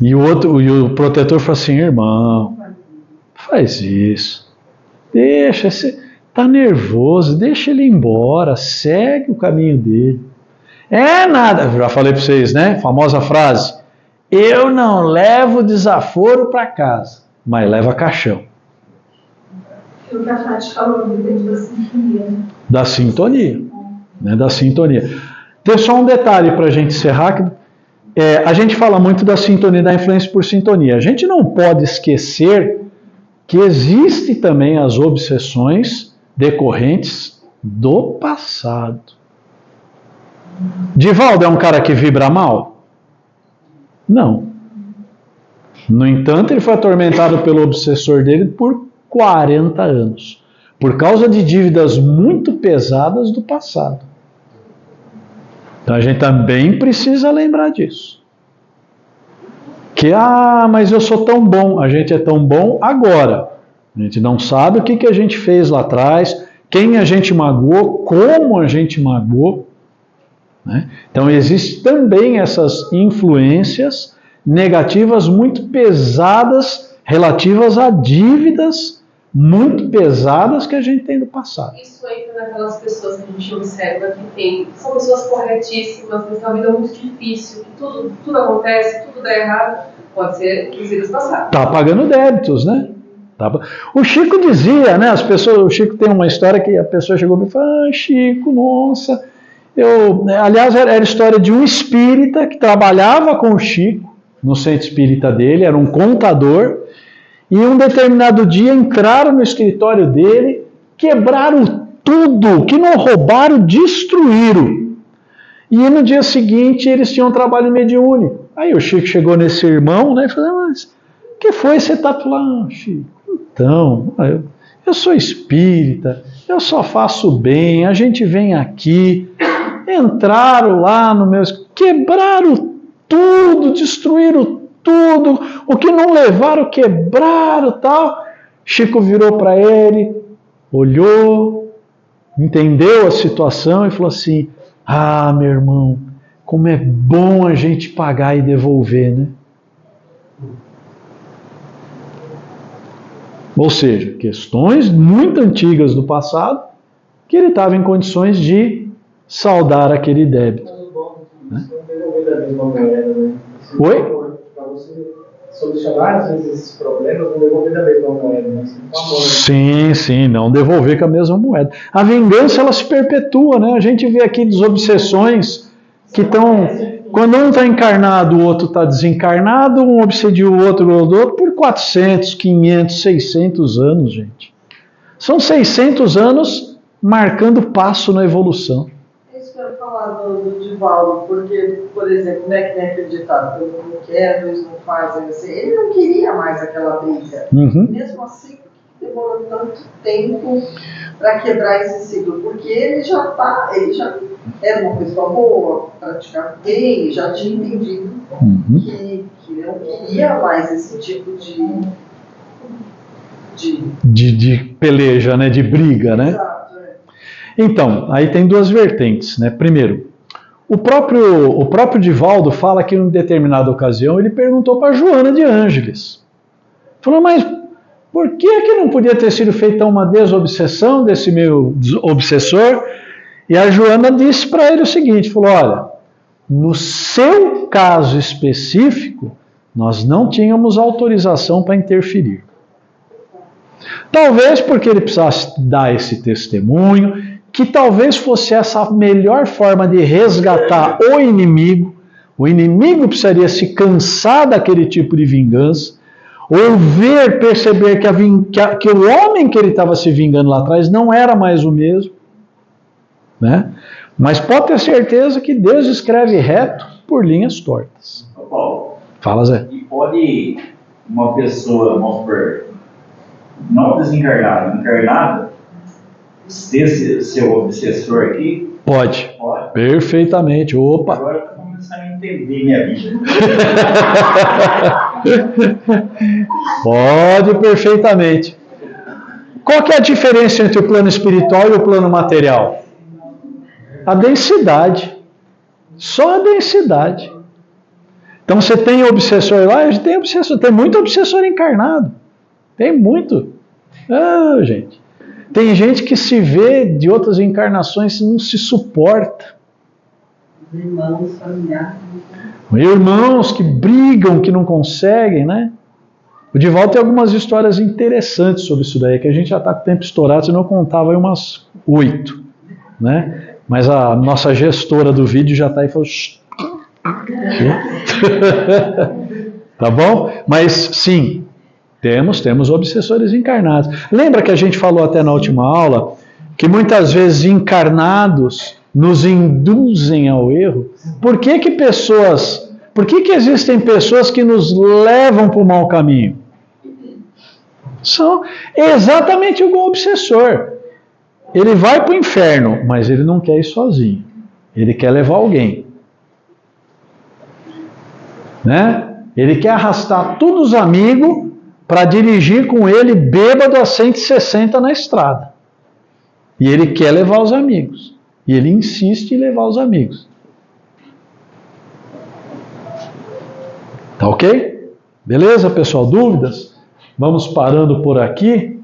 E o protetor fala assim, irmão, faz isso. Deixa, você tá nervoso, deixa ele ir embora, segue o caminho dele. É nada, já falei para vocês, né? Famosa frase, eu não levo desaforo para casa, mas leva caixão. É o que a Fátima falou, da sintonia. Da sintonia, né? Da sintonia. Tem só um detalhe para a gente encerrar, a gente fala muito da sintonia, da influência por sintonia. A gente não pode esquecer que existe também as obsessões decorrentes do passado. Divaldo é um cara que vibra mal? Não. No entanto, ele foi atormentado pelo obsessor dele por 40 anos, por causa de dívidas muito pesadas do passado. Então a gente também precisa lembrar disso. Que, mas eu sou tão bom. A gente é tão bom agora. A gente não sabe o que a gente fez lá atrás, quem a gente magoou, como a gente magoou. Né? Então existem também essas influências negativas muito pesadas, relativas a dívidas muito pesadas que a gente tem do passado. Isso entra naquelas pessoas que a gente observa que são pessoas corretíssimas, que têm uma vida muito difícil, que tudo acontece, tudo dá errado, pode ser inclusive do passado. Está pagando débitos, né? O Chico dizia, né? O Chico tem uma história que a pessoa chegou e falou, Chico, nossa... aliás, era a história de um espírita que trabalhava com o Chico, no centro espírita dele, era um contador, e um determinado dia entraram no escritório dele, quebraram tudo, que não roubaram, destruíram. E no dia seguinte eles tinham um trabalho mediúnico. Aí o Chico chegou nesse irmão, né, e falou, mas o que foi? Você está lá, Chico? Então, eu sou espírita, eu só faço bem, a gente vem aqui... Entraram lá no meu... Quebraram tudo, destruíram tudo. O que não levaram, quebraram e tal. Chico virou para ele, olhou, entendeu a situação e falou assim, meu irmão, como é bom a gente pagar e devolver, né? Ou seja, questões muito antigas do passado que ele estava em condições de saldar aquele débito. Né? Oi? Para você solucionar às vezes esses problemas, não devolver da mesma moeda, mas com amor. Sim, não devolver com a mesma moeda. A vingança, ela se perpetua, né? A gente vê aqui desobsessões que estão... Quando um está encarnado, o outro está desencarnado, um obsediu o outro por 400, 500, 600 anos, gente. São 600 anos marcando passo na evolução. Do Divaldo, porque, por exemplo, né, que nem acreditado, todo mundo quer, eles não fazem assim. Ele não queria mais aquela briga. Mesmo assim, demorou tanto tempo para quebrar esse ciclo, porque ele já era uma pessoa boa, praticava bem, já tinha entendido que não queria mais esse tipo de peleja, né, de briga, né? Exato. Então, aí tem duas vertentes, né? Primeiro, o próprio Divaldo fala que em determinada ocasião ele perguntou para Joana de Ângeles. Falou, mas Por que não podia ter sido feita uma desobsessão desse meu obsessor? E a Joana disse para ele o seguinte, falou, olha, no seu caso específico, nós não tínhamos autorização para interferir. Talvez porque ele precisasse dar esse testemunho, que talvez fosse essa a melhor forma de resgatar o inimigo precisaria se cansar daquele tipo de vingança, ou perceber que o homem que ele estava se vingando lá atrás não era mais o mesmo, né? Mas pode ter certeza que Deus escreve reto por linhas tortas. Paulo, fala, Zé. E pode uma pessoa, vamos supor, não desencarnada, encarnada, ser seu obsessor aqui? Pode. Perfeitamente. Opa. Agora eu estou começando a entender minha vida. Pode, perfeitamente. Qual que é a diferença entre o plano espiritual e o plano material? A densidade. Só a densidade. Então você tem obsessor lá, a gente tem obsessor, tem muito obsessor encarnado. Tem muito. Gente. Tem gente que se vê de outras encarnações e não se suporta. Irmãos, familiares. Irmãos que brigam, que não conseguem, né? O Divaldo tem algumas histórias interessantes sobre isso daí, que a gente já está com o tempo estourado, senão eu contava aí umas 8, né? Mas a nossa gestora do vídeo já está aí e falou... Tá bom? Mas sim, temos obsessores encarnados. Lembra que a gente falou até na última aula que muitas vezes encarnados nos induzem ao erro? Por que existem pessoas que nos levam para o mau caminho? São exatamente igual o obsessor. Ele vai para o inferno, mas ele não quer ir sozinho. Ele quer levar alguém. Né? Ele quer arrastar todos os amigos para dirigir com ele bêbado a 160 na estrada. E ele quer levar os amigos. E ele insiste em levar os amigos. Tá ok? Beleza, pessoal? Dúvidas? Vamos parando por aqui.